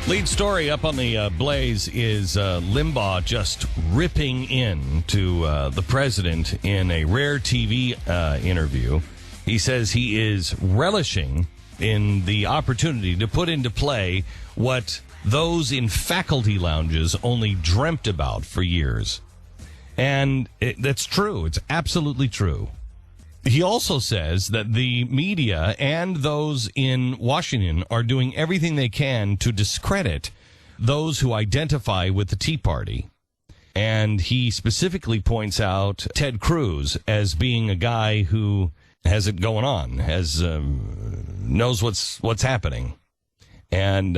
Lead story up on the Blaze is Limbaugh just ripping into the president in a rare TV interview. He says he is relishing in the opportunity to put into play what those in faculty lounges only dreamt about for years. And that's true. It's absolutely true. He also says that the media and those in Washington are doing everything they can to discredit those who identify with the Tea Party. And he specifically points out Ted Cruz as being a guy who has it going on, knows what's happening. And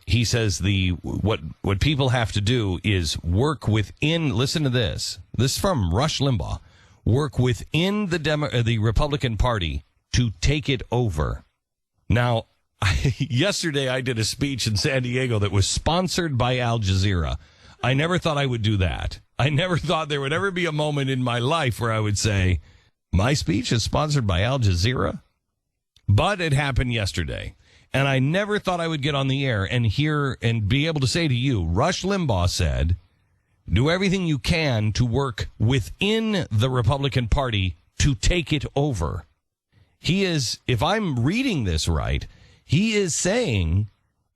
he says what people have to do is work within. Listen to this. This is from Rush Limbaugh. Work within the Republican Party to take it over. Now, yesterday I did a speech in San Diego that was sponsored by Al Jazeera. I never thought I would do that. I never thought there would ever be a moment in my life where I would say, my speech is sponsored by Al Jazeera. But it happened yesterday. And I never thought I would get on the air and hear and be able to say to you, Rush Limbaugh said, do everything you can to work within the Republican Party to take it over. He is, if I'm reading this right, he is saying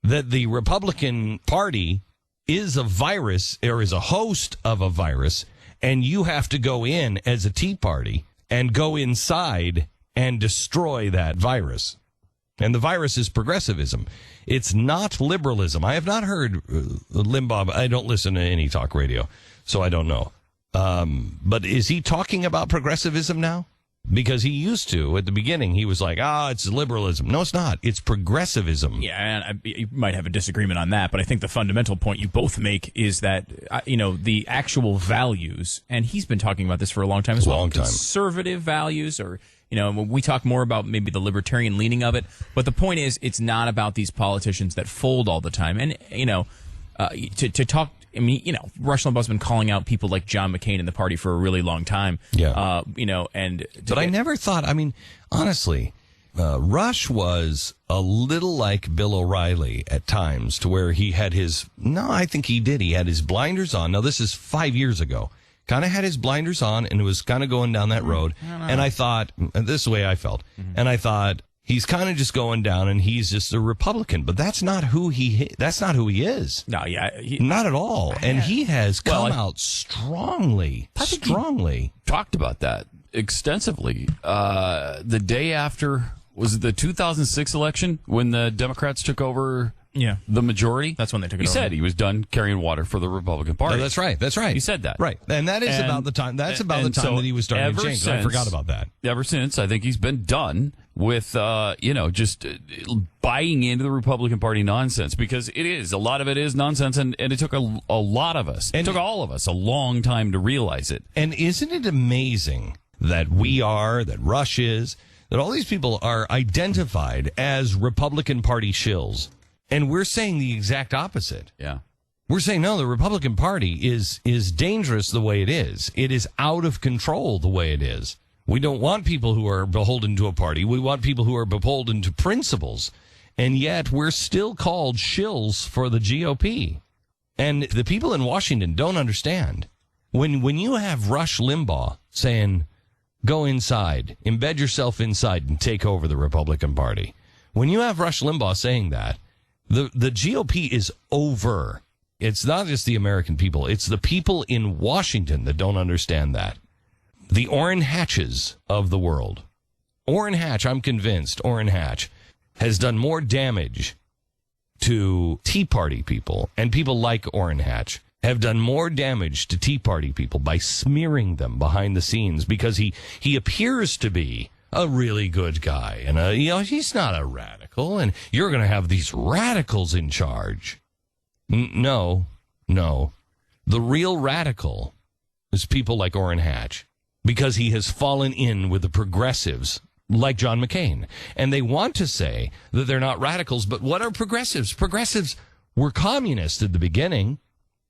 that the Republican Party is a virus or is a host of a virus, and you have to go in as a Tea Party and go inside and destroy that virus. And the virus is progressivism. It's not liberalism. I have not heard Limbaugh. I don't listen to any talk radio, so I don't know. But is he talking about progressivism now? Because he used to, at the beginning, he was like, it's liberalism. No, it's not. It's progressivism. Yeah, and you might have a disagreement on that, but I think the fundamental point you both make is that, the actual values, and he's been talking about this for a long time as well. Conservative values, or, we talk more about maybe the libertarian leaning of it, but the point is, it's not about these politicians that fold all the time. And, to talk, Rush Limbaugh's been calling out people like John McCain in the party for a really long time. Yeah. But I never thought, honestly, Rush was a little like Bill O'Reilly at times, to where he had I think he did. He had his blinders on. Now, this is 5 years ago. Kind of had his blinders on and was kind of going down that road. And I thought, this is the way I felt. Mm-hmm. And I thought, he's kind of just going down, and he's just a Republican. But that's not who he is. No, yeah. Not at all. And he has come out strongly. He talked about that extensively. The day after, was it the 2006 election, when the Democrats took over the majority? That's when they took it over. He said he was done carrying water for the Republican Party. No, that's right. He said that. Right. And that is about the time. That's about the time that he was starting to change. I forgot about that. Ever since, I think he's been done with, just buying into the Republican Party nonsense, because a lot of it is nonsense, and it took a lot of us. It took all of us a long time to realize it. And isn't it amazing that that Rush is, that all these people are identified as Republican Party shills? And we're saying the exact opposite. Yeah. We're saying, no, the Republican Party is dangerous the way it is. It is out of control the way it is. We don't want people who are beholden to a party. We want people who are beholden to principles. And yet we're still called shills for the GOP. And the people in Washington don't understand. When you have Rush Limbaugh saying, go inside, embed yourself inside and take over the Republican Party. When you have Rush Limbaugh saying that, the GOP is over. It's not just the American people. It's the people in Washington that don't understand that. The Orrin Hatches of the world. Orrin Hatch, I'm convinced, Orrin Hatch has done more damage to Tea Party people, and people like Orrin Hatch have done more damage to Tea Party people by smearing them behind the scenes, because he appears to be a really good guy, and he's not a radical, and you're going to have these radicals in charge. No. The real radical is people like Orrin Hatch, because he has fallen in with the progressives like John McCain. And they want to say that they're not radicals, but what are progressives? Progressives were communists at the beginning.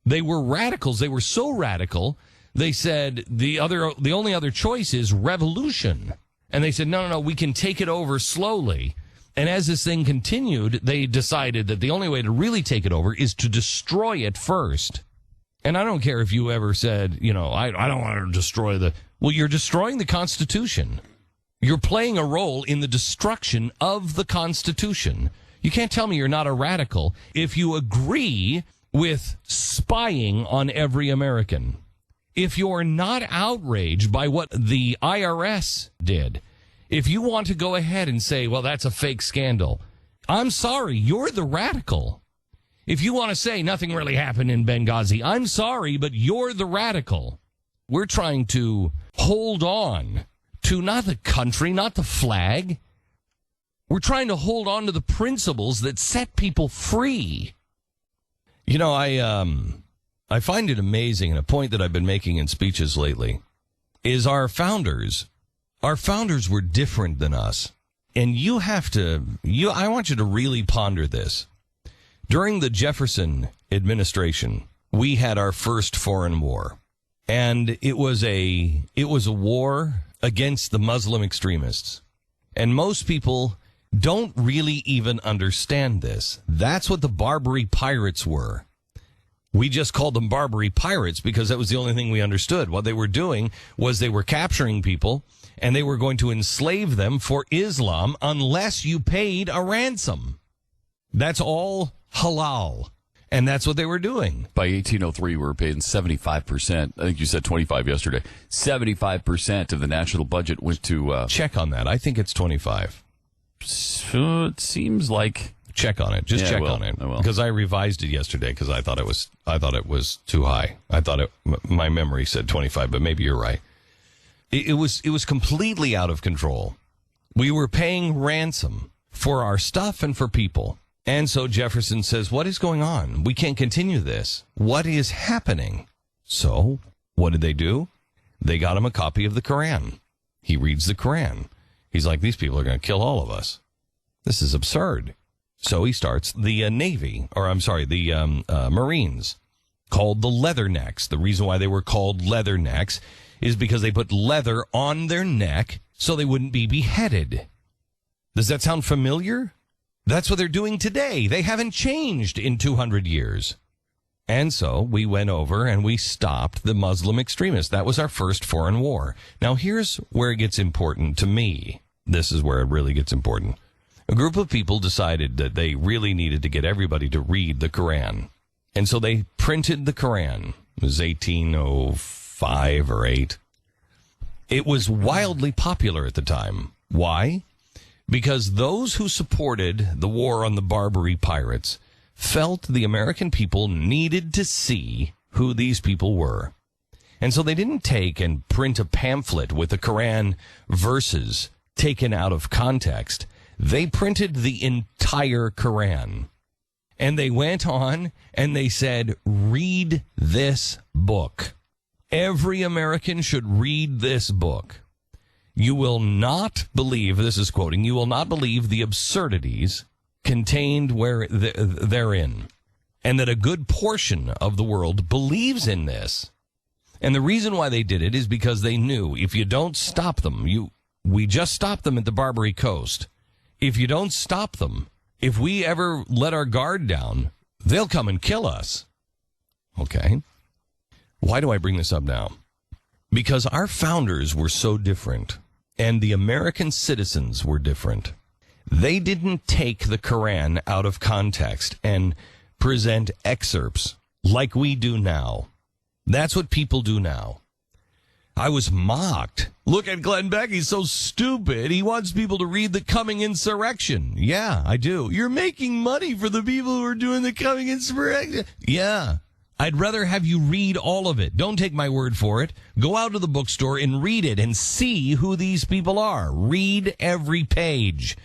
They were radicals. They were so radical, they said the only other choice is revolution. And they said, no, we can take it over slowly. And as this thing continued, they decided that the only way to really take it over is to destroy it first. And I don't care if you ever said, I don't want to destroy well, you're destroying the Constitution. You're playing a role in the destruction of the Constitution. You can't tell me you're not a radical if you agree with spying on every American. If you're not outraged by what the IRS did, if you want to go ahead and say, well, that's a fake scandal, I'm sorry, you're the radical. If you want to say nothing really happened in Benghazi, I'm sorry, but you're the radical. We're trying to hold on to not the country, not the flag. We're trying to hold on to the principles that set people free. I find it amazing, and a point that I've been making in speeches lately, is our founders were different than us. And I want you to really ponder this. During the Jefferson administration, we had our first foreign war. And it was a war against the Muslim extremists. And most people don't really even understand this. That's what the Barbary Pirates were. We just called them Barbary Pirates because that was the only thing we understood. What they were doing was they were capturing people and they were going to enslave them for Islam unless you paid a ransom. That's all halal. And that's what they were doing. By 1803, we were paying 75%. I think you said 25 yesterday. 75% of the national budget went to... check on that. I think it's 25. So it seems like... Check on it. Just check on it. Because I revised it yesterday because I thought it was too high. I thought my memory said 25, but maybe you're right. It was completely out of control. We were paying ransom for our stuff and for people. And so Jefferson says, what is going on? We can't continue this. What is happening? So what did they do? They got him a copy of the Quran. He reads the Quran. He's like, these people are going to kill all of us. This is absurd. So he starts the Marines, called the Leathernecks. The reason why they were called Leathernecks is because they put leather on their neck so they wouldn't be beheaded. Does that sound familiar? That's what they're doing today. They haven't changed in 200 years. And so we went over and we stopped the Muslim extremists. That was our first foreign war. Now here's where it gets important to me. This is where it really gets important. A group of people decided that they really needed to get everybody to read the Quran. And so they printed the Quran. It was 1805 or 8. It was wildly popular at the time. Why? Because those who supported the war on the Barbary pirates felt the American people needed to see who these people were. And so they didn't take and print a pamphlet with the Quran verses taken out of context. They printed the entire Quran. And they went on and they said, read this book. Every American should read this book. You will not believe, this is quoting, you will not believe the absurdities contained therein. And that a good portion of the world believes in this. And the reason why they did it is because they knew if you don't stop them, we just stopped them at the Barbary Coast. If you don't stop them, if we ever let our guard down, they'll come and kill us. Okay. Why do I bring this up now? Because our founders were so different, and the American citizens were different. They didn't take the Quran out of context and present excerpts like we do now. That's what people do now. I was mocked. Look at Glenn Beck. He's so stupid. He wants people to read the coming insurrection. Yeah, I do. You're making money for the people who are doing the coming insurrection. Yeah. I'd rather have you read all of it. Don't take my word for it. Go out to the bookstore and read it and see who these people are. Read every page.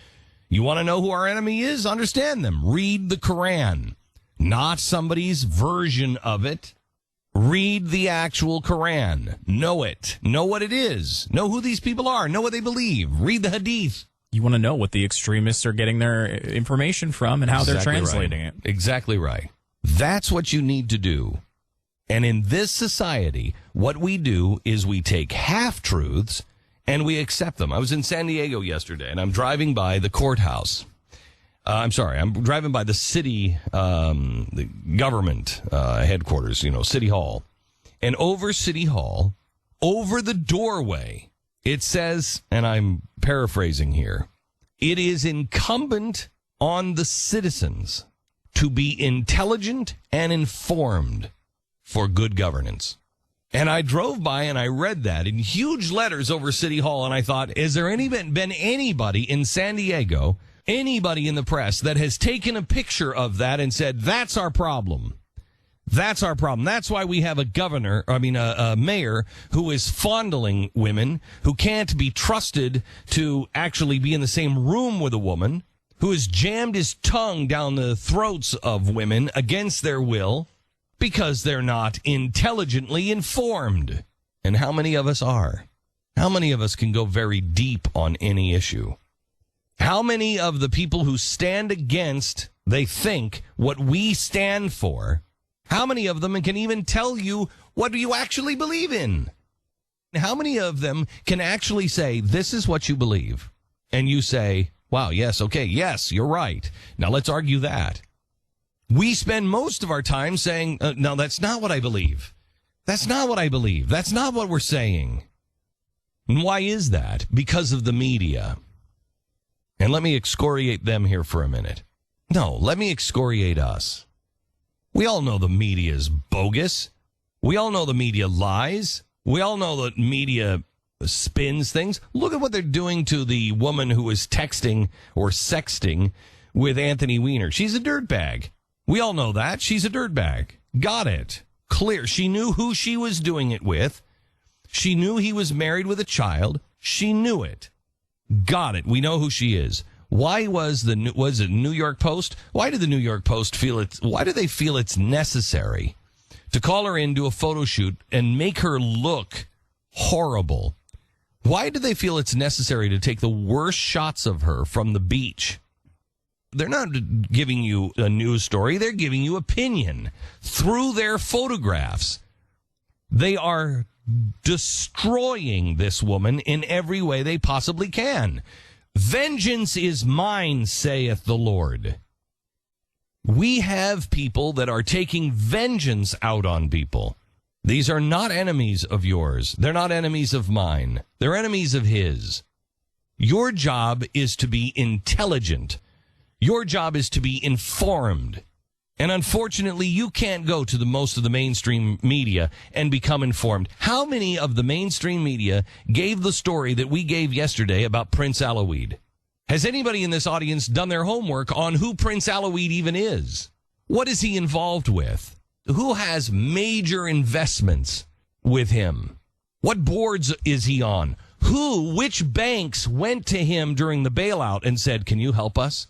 You want to know who our enemy is? Understand them. Read the Quran. Not somebody's version of it. Read the actual Quran. Know it. Know what it is. Know who these people are. Know what they believe. Read the Hadith. You want to know what the extremists are getting their information from and how they're translating it. Exactly right. That's what you need to do. And in this society, what we do is we take half-truths and we accept them. I was in San Diego yesterday, and I'm driving by the courthouse. I'm driving by the city, the government headquarters, City Hall. And over City Hall, over the doorway, it says, and I'm paraphrasing here, it is incumbent on the citizens to be intelligent and informed for good governance. And I drove by and I read that in huge letters over City Hall, and I thought, has there been anybody in San Diego, anybody in the press that has taken a picture of that and said, that's our problem? That's our problem. That's why we have a mayor who is fondling women, who can't be trusted to actually be in the same room with a woman, who has jammed his tongue down the throats of women against their will because they're not intelligently informed. And how many of us are? How many of us can go very deep on any issue? How many of the people who stand against, they think, what we stand for, how many of them can even tell you what do you actually believe in? How many of them can actually say, this is what you believe? And you say, wow, yes, okay, yes, you're right. Now let's argue that. We spend most of our time saying, no, that's not what I believe. That's not what I believe. That's not what we're saying. And why is that? Because of the media. And let me excoriate them here for a minute. No, let me excoriate us. We all know the media is bogus. We all know the media lies. We all know that media spins things. Look at what they're doing to the woman who is texting or sexting with Anthony Weiner. She's a dirtbag. We all know that. She's a dirtbag. Got it. Clear. She knew who she was doing it with. She knew he was married with a child. She knew it. Got it. We know who she is. Why was it New York Post? Why did the New York Post why do they feel it's necessary to call her in, do a photo shoot, and make her look horrible? Why do they feel it's necessary to take the worst shots of her from the beach? They're not giving you a news story. They're giving you opinion through their photographs. They are destroying this woman in every way they possibly can. Vengeance is mine, saith the Lord. We have people that are taking vengeance out on people. These are not enemies of yours. They're not enemies of mine. They're enemies of his. Your job is to be intelligent. Your job is to be informed. And unfortunately, you can't go to most of the mainstream media and become informed. How many of the mainstream media gave the story that we gave yesterday about Prince Alawid? Has anybody in this audience done their homework on who Prince Alawid even is? What is he involved with? Who has major investments with him? What boards is he on? Which banks went to him during the bailout and said, can you help us?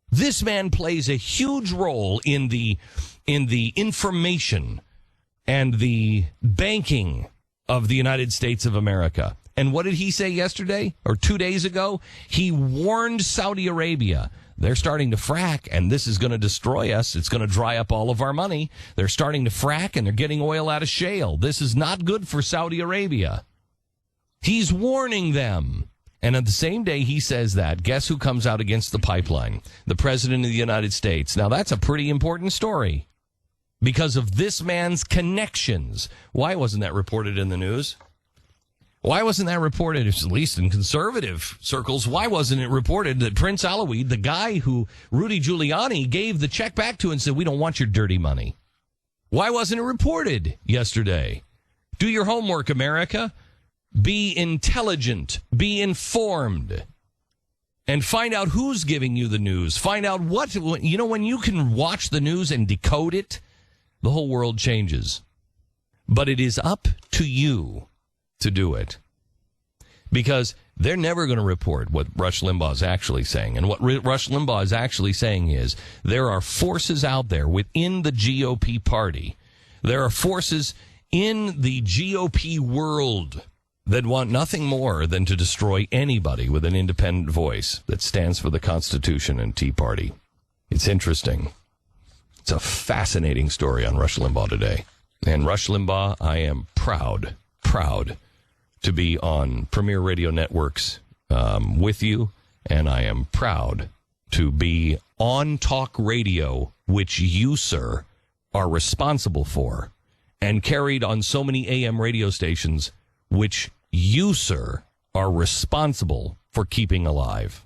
This man plays a huge role in the information and the banking of the United States of America. And what did he say yesterday or 2 days ago? He warned Saudi Arabia. They're starting to frack, and this is going to destroy us. It's going to dry up all of our money. They're starting to frack, and they're getting oil out of shale. This is not good for Saudi Arabia. He's warning them. And on the same day he says that, guess who comes out against the pipeline? The President of the United States. Now, that's a pretty important story because of this man's connections. Why wasn't that reported in the news? Why wasn't that reported, at least in conservative circles? Why wasn't it reported that Prince Alawid, the guy who Rudy Giuliani gave the check back to and said, we don't want your dirty money? Why wasn't it reported yesterday? Do your homework, America. Be intelligent, be informed, and find out who's giving you the news. Find out when you can watch the news and decode it, the whole world changes. But it is up to you to do it. Because they're never going to report what Rush Limbaugh is actually saying. And what Rush Limbaugh is actually saying is there are forces out there within the GOP party. There are forces in the GOP world that want nothing more than to destroy anybody with an independent voice that stands for the Constitution and Tea Party. It's interesting. It's a fascinating story on Rush Limbaugh today. And Rush Limbaugh, I am proud to be on Premier Radio Networks with you, and I am proud to be on talk radio, which you, sir, are responsible for, and carried on so many AM radio stations, which you, sir, are responsible for keeping alive.